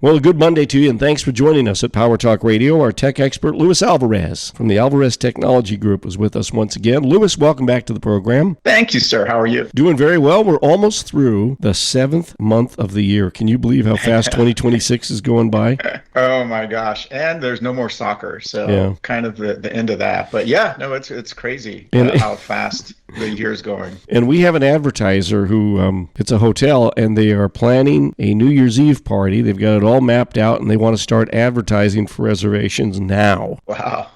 Well, a good Monday to you, and thanks for joining us at Power Talk Radio. Our tech expert, Luis Alvarez from the Alvarez Technology Group, is with us once again. Luis, welcome back to the program. Thank you, sir. How are you? Doing very well. We're almost through the 7th month of the year. Can you believe how fast 2026 is going by? Oh, my gosh. And there's no more soccer, so kind of the end of that. But yeah, no, it's crazy how fast the year is going. And we have an advertiser who, it's a hotel, and they are planning a New Year's Eve party. They've got it all mapped out, and they want to start advertising for reservations now. Wow.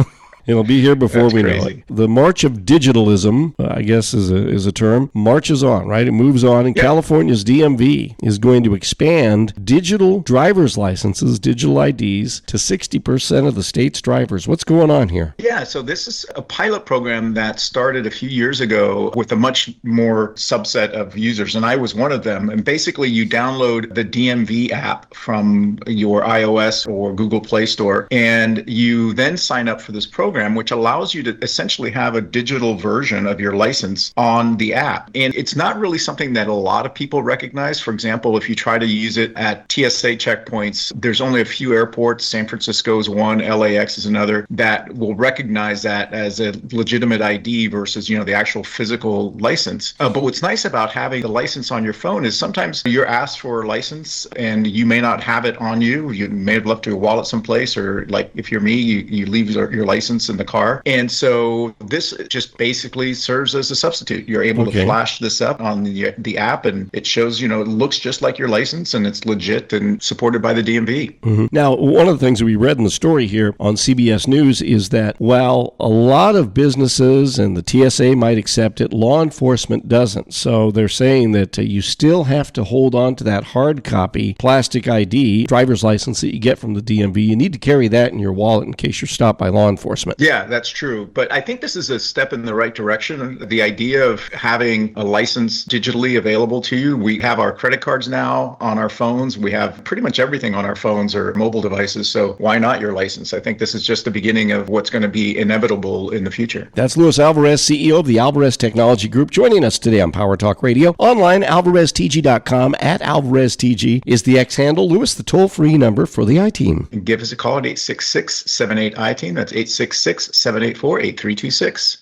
It'll be here before That's we crazy. know it. The march of digitalism, I guess is a term, marches on, right? It moves on. And California's DMV is going to expand digital driver's licenses, digital IDs, to 60% of the state's drivers. What's going on here? Yeah, so this is a pilot program that started a few years ago with a much more subset of users, and I was one of them. And basically, you download the DMV app from your iOS or Google Play Store, and you then sign up for this program, which allows you to essentially have a digital version of your license on the app. And it's not really something that a lot of people recognize. For example, if you try to use it at TSA checkpoints, there's only a few airports, San Francisco is one, LAX is another, that will recognize that as a legitimate ID versus, the actual physical license. But what's nice about having the license on your phone is sometimes you're asked for a license and you may not have it on you. You may have left your wallet someplace, or like if you're me, you leave your license in the car. And so this just basically serves as a substitute. You're able to flash this up on the app, and it shows, it looks just like your license, and it's legit and supported by the DMV. Mm-hmm. Now, one of the things that we read in the story here on CBS News is that while a lot of businesses and the TSA might accept it, law enforcement doesn't. So they're saying that you still have to hold on to that hard copy plastic ID, driver's license that you get from the DMV. You need to carry that in your wallet in case you're stopped by law enforcement. Yeah, that's true. But I think this is a step in the right direction. The idea of having a license digitally available to you. We have our credit cards now on our phones. We have pretty much everything on our phones or mobile devices. So why not your license? I think this is just the beginning of what's going to be inevitable in the future. That's Luis Alvarez, CEO of the Alvarez Technology Group, joining us today on Power Talk Radio. Online, alvareztg.com, at AlvarezTG is the X handle. Luis, the toll-free number for the I-Team. Give us a call at 866-78-I-Team. That's 866-784-8326.